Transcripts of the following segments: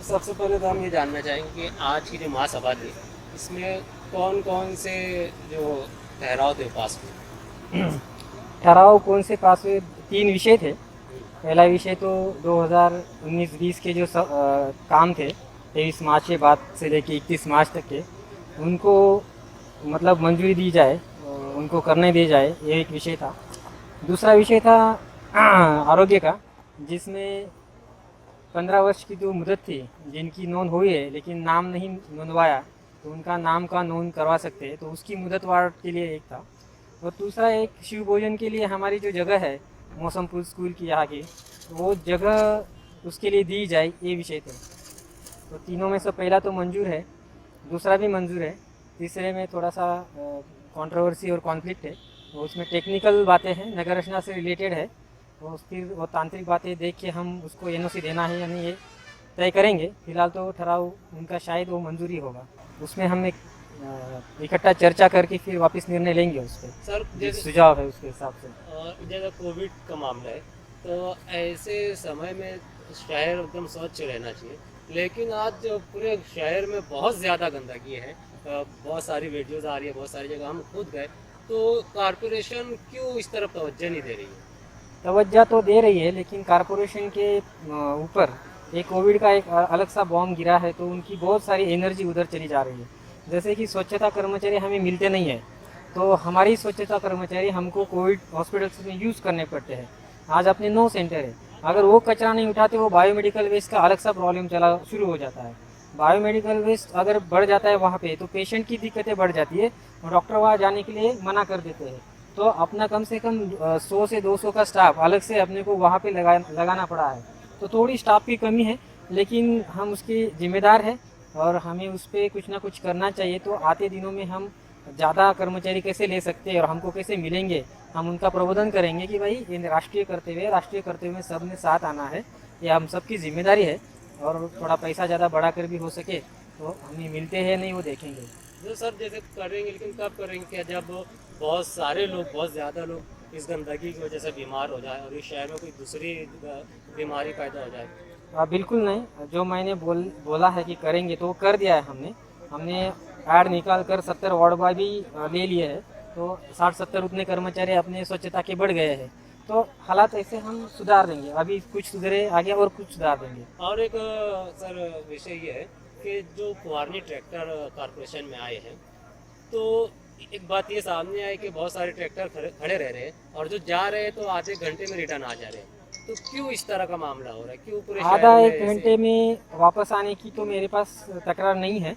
सबसे पहले तो हम ये जानना चाहेंगे कि आज की जो महासभा थी, इसमें कौन कौन से जो ठहराव थे पास हुए। ठहराव कौन से पास हुए? 3 विषय थे। पहला विषय तो 2019-20 के जो काम थे, 23 मार्च के बाद से लेके 31 मार्च तक के, उनको मतलब मंजूरी दी जाए, उनको करने दी जाए, ये एक विषय था। दूसरा विषय था आरोग्य का, जिसमें 15 वर्ष की जो मुदत थी, जिनकी नोंद हुई है लेकिन नाम नहीं नोंदवाया, तो उनका नाम का नोंद करवा सकते हैं, तो उसकी मुदत वार के लिए एक था। और दूसरा एक शिव भोजन के लिए हमारी जो जगह है मौसमपुर स्कूल की यहाँ की, वो जगह उसके लिए दी जाए, ये विषय थे। तो तीनों में से पहला तो मंजूर है, दूसरा भी मंजूर है, तीसरे में थोड़ा सा कंट्रोवर्सी और कॉन्फ्लिक्ट है। तो उसमें टेक्निकल बातें हैं, नगर रचना से रिलेटेड है, तो फिर वो तांत्रिक बातें देख के हम उसको एनओसी देना है या नहीं ये तय करेंगे। फिलहाल तो ठहराव उनका शायद वो मंजूरी होगा, उसमें हम एक इकट्ठा चर्चा करके फिर वापस निर्णय लेंगे उस पर, सर जो जैसे सुझाव है उसके हिसाब से। जैसे कोविड का मामला है, तो ऐसे समय में शहर एकदम स्वच्छ रहना चाहिए, लेकिन आज पूरे शहर में बहुत ज़्यादा गंदगी है। बहुत सारी वीडियोज़ आ रही है, बहुत सारी जगह हम खुद गए, तो कारपोरेशन क्यों इस तरफ तवज्जो नहीं दे रही है। तवज्जो तो दे रही है, लेकिन कारपोरेशन के ऊपर एक कोविड का एक अलग सा बॉम्ब गिरा है, तो उनकी बहुत सारी एनर्जी उधर चली जा रही है। जैसे कि स्वच्छता कर्मचारी हमें मिलते नहीं है, तो हमारी स्वच्छता कर्मचारी हमको कोविड हॉस्पिटल्स में यूज़ करने पड़ते हैं। आज अपने 9 सेंटर है, अगर वो कचरा नहीं उठाते, वो बायोमेडिकल वेस्ट का अलग सा प्रॉब्लम चला शुरू हो जाता है। बायोमेडिकल वेस्ट अगर बढ़ जाता है वहाँ पे, तो पेशेंट की दिक्कतें बढ़ जाती है, और डॉक्टर वहाँ जाने के लिए मना कर देते हैं। तो अपना कम से कम 100 से 200 का स्टाफ अलग से अपने को वहाँ पे लगाना पड़ा है। तो थोड़ी स्टाफ की कमी है, लेकिन हम उसके जिम्मेदार हैं और हमें उस पर कुछ ना कुछ करना चाहिए। तो आते दिनों में हम ज़्यादा कर्मचारी कैसे ले सकते हैं और हमको कैसे मिलेंगे, हम उनका प्रबोधन करेंगे कि भाई ये राष्ट्रीय करते हुए सब ने साथ आना है, ये हम सबकी जिम्मेदारी है। और थोड़ा पैसा ज़्यादा बढ़ाकर भी हो सके तो हमें मिलते हैं नहीं वो देखेंगे। जो सर जैसे करेंगे, लेकिन कब करेंगे क्या, जब बहुत सारे लोग, बहुत ज़्यादा लोग इस गंदगी की वजह से बीमार हो जाए और इस शहर में कोई दूसरी बीमारी पैदा हो जाए। बिल्कुल नहीं, जो मैंने बोला है कि करेंगे तो वो कर दिया है हमने। हमने ऐड निकाल कर 70 वार्ड बॉय भी ले लिए है, तो 60-70 उतने कर्मचारी अपने स्वच्छता के बढ़ गए हैं। तो हालात ऐसे हम सुधार देंगे, अभी कुछ सुधरे आगे और कुछ सुधार देंगे। और एक सर विषय ये है कि जो कुवारनी ट्रैक्टर कारपोरेशन में आए हैं, तो एक बात ये सामने आई कि बहुत सारे ट्रैक्टर खड़े रह रहे हैं, और जो जा रहे हैं तो आधे घंटे में रिटर्न आ जा रहे हैं। तो क्यों इस तरह का मामला हो रहा है, क्यों पूरे शहर आधा में एक ऐसे। घंटे में वापस आने की तो मेरे पास तकरार नहीं है,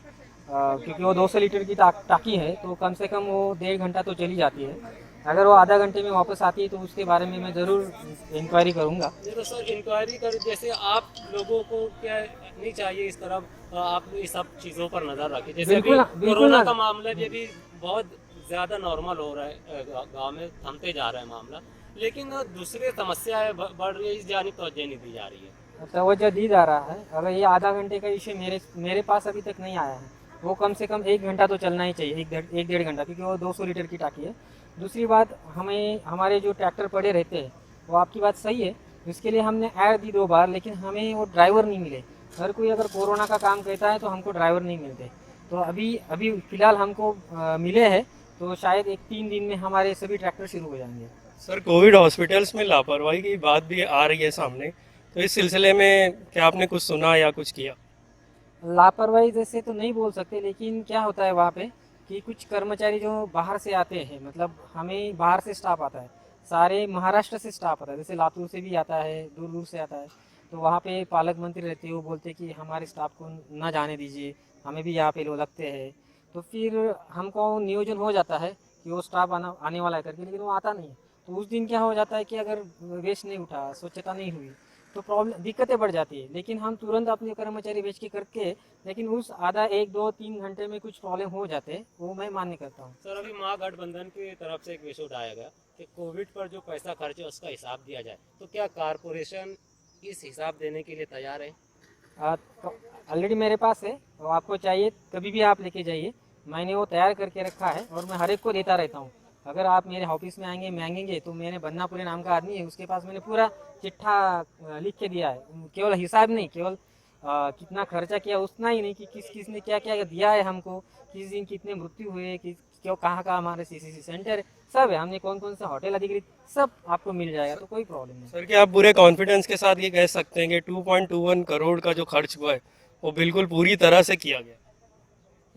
क्योंकि वो 200 लीटर की टाकी है, तो कम से कम वो 1.5 घंटा तो चली जाती है। अगर वो आधा घंटे में वापस आती है तो उसके बारे में मैं ज़रूर इंक्वायरी करूँगा। नहीं तो सर इंक्वायरी कर, जैसे आप लोगों को क्या नहीं चाहिए इस तरफ, आप इस सब चीज़ों पर नज़र रखें। जैसे अभी बिल्कुल बिल्कुल कोरोना ना। का मामला भी अभी बहुत ज़्यादा नॉर्मल हो रहा है, गांव में थमते जा रहा है मामला, लेकिन दूसरी समस्याएं बढ़ रही है, इस जानी तवज्जो नहीं दी जा रही है। तवज्जो दी जा रहा है। अगर ये आधा घंटे का इशू मेरे मेरे पास अभी तक नहीं आया है, वो कम से कम 1 घंटा तो चलना ही चाहिए, एक डेढ़ घंटा, क्योंकि वो 200 लीटर की टाकी है। दूसरी बात, हमें हमारे जो ट्रैक्टर पड़े रहते हैं, वो आपकी बात सही है, इसके लिए हमने ऐड दी 2 बार, लेकिन हमें वो ड्राइवर नहीं मिले। हर कोई अगर कोरोना का काम कहता है तो हमको ड्राइवर नहीं मिलते। तो अभी अभी फ़िलहाल हमको मिले हैं, तो शायद 1-3 दिन में हमारे सभी ट्रैक्टर शुरू हो जाएंगे। सर, कोविड हॉस्पिटल्स में लापरवाही की बात भी आ रही है सामने, तो इस सिलसिले में क्या आपने कुछ सुना या कुछ किया? लापरवाही जैसे तो नहीं बोल सकते, लेकिन क्या होता है वहाँ पे कि कुछ कर्मचारी जो बाहर से आते हैं, मतलब हमें बाहर से स्टाफ आता है, सारे महाराष्ट्र से स्टाफ आता है, जैसे लातूर से भी आता है, दूर दूर से आता है। तो वहाँ पे पालक मंत्री रहते हैं, वो बोलते हैं कि हमारे स्टाफ को ना जाने दीजिए, हमें भी यहाँ पे लोग लगते हैं। तो फिर हमको नियोजन हो जाता है कि वो स्टाफ आने वाला है करके, लेकिन वो आता नहीं है। तो उस दिन क्या हो जाता है कि अगर वेस्ट नहीं उठा, स्वच्छता नहीं हुई, तो प्रॉब्लम दिक्कतें बढ़ जाती है। लेकिन हम तुरंत अपने कर्मचारी भेज के करके, लेकिन उस आधा 1-2-3 घंटे में कुछ प्रॉब्लम हो जाते हैं, वो मैं मान्य करता हूँ। सर अभी महागठबंधन की तरफ से एक विषय उठाया गया कि कोविड पर जो पैसा खर्च है उसका हिसाब दिया जाए, तो क्या कारपोरेशन इस हिसाब देने के लिए तैयार है। तो ऑलरेडी मेरे पास है, तो आपको चाहिए कभी भी आप लेके जाइए, मैंने वो तैयार करके रखा है और मैं हर एक को देता रहता हूँ। अगर आप मेरे ऑफिस में आएंगे मांगेंगे, तो मैंने बन्नापुरे नाम का आदमी है, उसके पास मैंने पूरा चिट्ठा लिख के दिया है। केवल हिसाब नहीं, केवल कितना खर्चा किया उतना ही नहीं कि किस किस ने क्या क्या दिया है हमको, किस दिन कितने मृत्यु हुए, किस क्यों कहाँ कहाँ हमारे सीसीसी सेंटर है, सब है, हमने कौन कौन सा होटल अधिकृत, सब आपको मिल जाएगा, तो कोई प्रॉब्लम नहीं। सर क्या आप पूरे कॉन्फिडेंस के साथ ये कह सकते हैं कि 2.21 करोड़ का जो खर्च हुआ है वो बिल्कुल पूरी तरह से किया गया?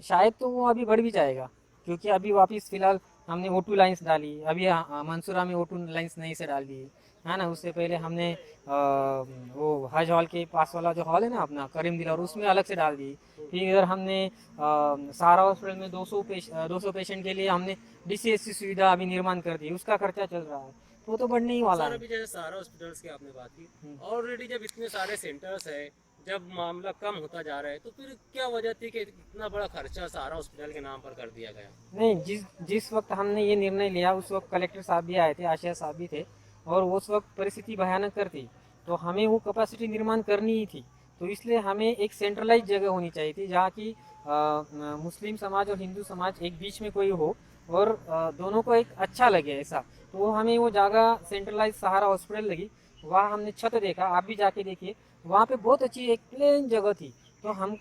शायद तो वो अभी बढ़ भी जाएगा, क्योंकि अभी वापस फिलहाल हमने O2 लाइन्स डाली, अभी मंसूरा में O2 लाइन्स नई से डाल दी है ना। उससे पहले हमने वो हज हॉल के पास वाला जो हॉल है ना अपना करीम दिला, और उसमें अलग से डाल दी। फिर इधर हमने सहारा हॉस्पिटल में 200 पेशेंट के लिए हमने DCSC सुविधा अभी निर्माण कर दी, उसका खर्चा चल रहा है, तो वो तो बढ़ने ही वाला सर है। अभी जैसे सारा हॉस्पिटल्स की आपने बात की, ऑलरेडी जब इतने सारे सेंटर्स है, जब मामला कम होता जा रहा है, तो फिर क्या वजह थी कि इतना बड़ा खर्चा सारा हॉस्पिटल के नाम पर कर दिया गया? नहीं, जिस जिस वक्त हमने ये निर्णय लिया उस वक्त कलेक्टर साहब भी आए थे, आशिया साहब भी थे, और उस वक्त परिस्थिति भयानक थी, तो हमें वो कैपेसिटी निर्माण करनी ही थी। तो इसलिए हमें एक सेंट्रलाइज जगह होनी चाहिए थी जहाँ की मुस्लिम समाज और हिंदू समाज एक बीच में कोई हो, और दोनों को एक अच्छा लगे ऐसा। तो वो हमें वो जगह सेंट्रलाइज सहारा हॉस्पिटल लगी, वहाँ हमने छत देखा, आप भी जाके देखिए, वहाँ पे बहुत अच्छी एक प्लेन जगह थी। तो हम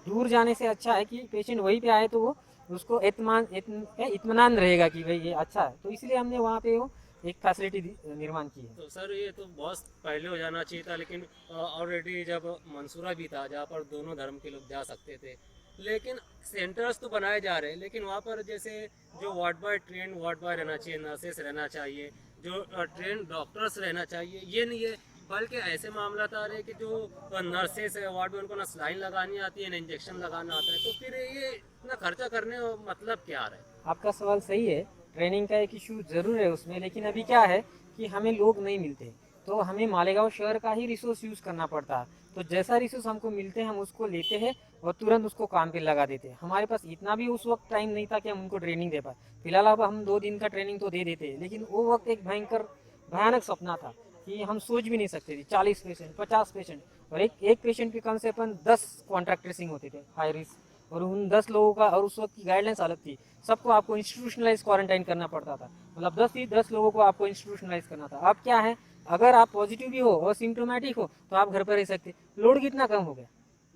दूर जाने से अच्छा है कि पेशेंट वहीं पे आए तो वो उसको इत्मीनान रहेगा कि भाई ये अच्छा है, तो इसलिए हमने वहाँ पे वो एक फैसिलिटी निर्माण की है। तो सर ये तो बहुत पहले हो जाना चाहिए था, लेकिन ऑलरेडी जब मंसूरा भी था जहाँ पर दोनों धर्म के लोग जा सकते थे, लेकिन सेंटर्स तो बनाए जा रहे हैं, लेकिन वहाँ पर जैसे जो ward boy train ward boy रहना चाहिए, नर्सेस रहना चाहिए, जो ट्रेन डॉक्टर्स रहना चाहिए, ये नहीं है। बल्कि ऐसे मामला आ रहे हैं कि जो नर्सेस है वार्ड में, उनको ना सलाइन लगानी आती है ना इंजेक्शन लगाना आता है, तो फिर ये इतना खर्चा करने का मतलब क्या आ रहा है? आपका सवाल सही है, ट्रेनिंग का एक इशू जरूर है उसमें, लेकिन अभी क्या है कि हमें लोग नहीं मिलते, तो हमें मालेगांव शहर का ही रिसोर्स यूज़ करना पड़ता है। तो जैसा रिसोर्स हमको मिलते हैं हम उसको लेते हैं और तुरंत उसको काम पे लगा देते हैं। हमारे पास इतना भी उस वक्त टाइम नहीं था कि हम उनको ट्रेनिंग दे पाए। फिलहाल अब हम 2 दिन का ट्रेनिंग तो दे देते हैं, लेकिन वो वक्त एक भयानक सपना था कि हम सोच भी नहीं सकते थे। 40 पेशेंट, 50 पेशेंट, और एक पेशेंट के कम से कम 10 कॉन्ट्रैक्ट ट्रेसिंग होते थे हाई रिस्क, और उन 10 लोगों का, और उस वक्त की गाइडलाइंस अलग थी, सबको आपको इंस्टीट्यूशनलाइज क्वारंटाइन करना पड़ता था, मतलब 10 लोगों को आपको इंस्टीट्यूशनलाइज करना था। अब क्या है, अगर आप पॉजिटिव भी हो और सिम्टोमेटिक हो तो आप घर पर रह सकते। लोड कितना कम हो गया,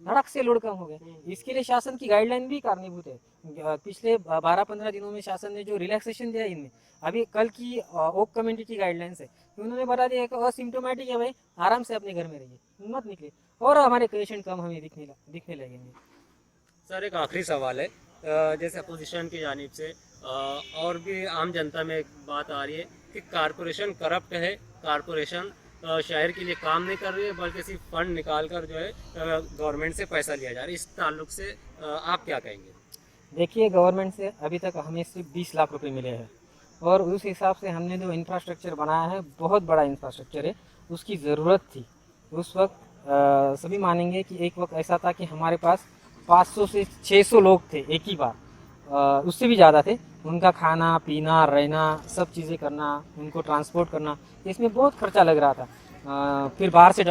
धड़क से लोड कम हो गया। इसके लिए शासन की गाइडलाइन भी कारणीभूत है। पिछले 12-15 दिनों में शासन ने जो रिलैक्सेशन दिया इनमें, अभी कल की ओक कमेटी की गाइडलाइंस है, उन्होंने बता दिया कि असिम्टोमेटिक है भाई, आराम से अपने घर में रहिए, मत निकले, और हमारे पेशेंट कम हमें दिखने लगेंगे। सर एक आखिरी सवाल है, जैसे अपोजिशन की जानिब से और भी आम जनता में एक बात आ रही है कि कारपोरेशन करप्ट है, कारपोरेशन शहर के लिए काम नहीं कर रही है, बल्कि सिर्फ फंड निकाल कर जो है गवर्नमेंट से पैसा लिया जा रहा है। इस ताल्लुक से आप क्या कहेंगे? देखिए, गवर्नमेंट से अभी तक हमें सिर्फ 20 लाख रुपए मिले हैं, और उस हिसाब से हमने जो इंफ्रास्ट्रक्चर बनाया है बहुत बड़ा इंफ्रास्ट्रक्चर है, उसकी ज़रूरत थी। उस वक्त सभी मानेंगे कि एक वक्त ऐसा था कि हमारे पास 500 से 600 लोग थे एक ही बार, उससे भी ज़्यादा थे। उनका खाना पीना रहना सब चीज़ें करना, उनको ट्रांसपोर्ट करना, इसमें बहुत खर्चा लग रहा था। फिर बाहर से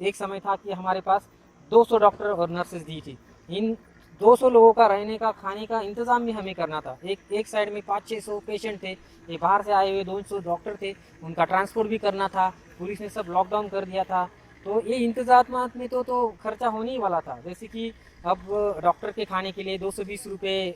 एक समय था कि हमारे पास 200 डॉक्टर और नर्सेज दी थी। इन 200 लोगों का रहने का खाने का इंतज़ाम भी हमें करना था। एक साइड में 500-600 पेशेंट थे, ये बाहर से आए हुए 200 डॉक्टर थे, उनका ट्रांसपोर्ट भी करना था। पुलिस ने सब लॉकडाउन कर दिया था, तो ये इंतजामात में तो खर्चा होने ही वाला था। जैसे कि अब डॉक्टर के खाने के लिए 220 रुपये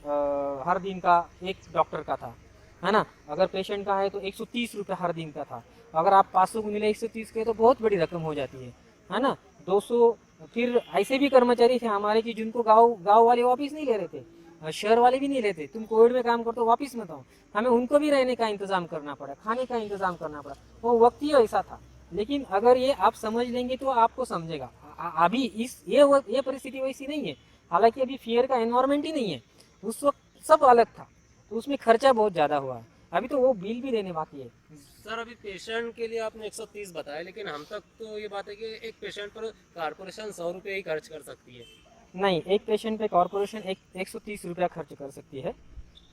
हर दिन का एक डॉक्टर का था, है ना। अगर पेशेंट का है तो 130 रुपये हर दिन का था। अगर आप 500 को मिले 130 के तो बहुत बड़ी रकम हो जाती है ना। 200 फिर ऐसे भी कर्मचारी थे हमारे कि जिनको गांव वाले वापस नहीं ले रहे थे, शहर वाले भी नहीं लेते। तुम कोविड में काम करते हो वापस मत आओ, हमें उनको भी रहने का इंतजाम करना पड़ा, खाने का इंतजाम करना पड़ा। वो वक्त ही ऐसा था। लेकिन अगर ये आप समझ लेंगे तो आपको समझेगा। अभी ये परिस्थिति वैसी नहीं है। हालांकि अभी फियर का एनवायरनमेंट ही नहीं है, उस वक्त सब अलग था, तो उसमें खर्चा बहुत ज़्यादा हुआ है। अभी तो वो बिल भी देने बाकी है। सर अभी पेशेंट के लिए आपने 130 बताया, लेकिन हम तक तो ये बात है कि एक पेशेंट पर कारपोरेशन 100 रुपये ही खर्च कर सकती है। नहीं, एक पेशेंट पे कॉरपोरेशन 130 रुपया खर्च कर सकती है,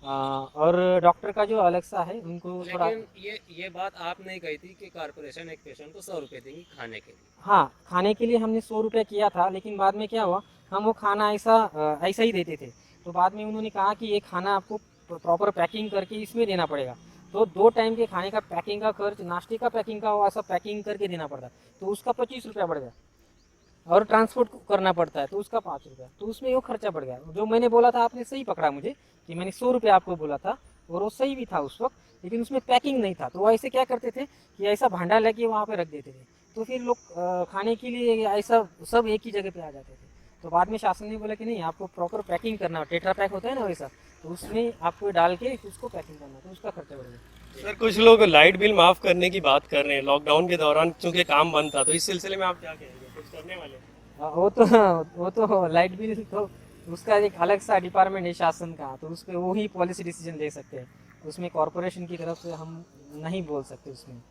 और डॉक्टर का जो अलग सा है उनको थोड़ा। लेकिन ये बात आप नहीं कही थी कि कारपोरेशन एक पेशेंट को 100 रुपये देंगी खाने के लिए। हाँ, खाने के लिए हमने 100 रुपया किया था, लेकिन बाद में क्या हुआ, हम वो खाना ऐसा ही देते थे। तो बाद में उन्होंने कहा कि ये खाना आपको प्रॉपर पैकिंग करके इसमें देना पड़ेगा। तो 2 टाइम के खाने का पैकिंग का खर्च, नाश्ते का पैकिंग का, वो ऐसा पैकिंग करके देना पड़ता, तो उसका 25 रुपया बढ़ गया। और ट्रांसपोर्ट करना पड़ता है तो उसका 5 रुपया, तो उसमें वो खर्चा बढ़ गया। जो मैंने बोला था आपने सही पकड़ा मुझे कि मैंने 100 रुपया आपको बोला था और वो सही भी था उस वक्त, लेकिन उसमें पैकिंग नहीं था। तो वो ऐसे क्या करते थे कि ऐसा भांडा लेके वहाँ पे रख देते थे, तो फिर लोग खाने के लिए ऐसा सब एक ही जगह पे आ जाते थे। तो बाद में शासन ने बोला कि नहीं, आपको प्रॉपर पैकिंग करना, टेट्रा पैक होता है ना वैसा, तो उसमें आपको डाल के उसको पैकिंग करना, तो उसका खर्चा बढ़ गया। सर कुछ लोग लाइट बिल माफ करने की बात कर रहे हैं लॉकडाउन के दौरान, चूंकि काम बंद था, तो इस सिलसिले में आप क्या कहेंगे, कुछ करने वाले हैं? वो तो लाइट बिल तो उसका एक अलग सा डिपार्टमेंट है शासन का, तो उस पर वो ही पॉलिसी डिसीजन ले सकते हैं, उसमें कॉरपोरेशन की तरफ से हम नहीं बोल सकते उसमें।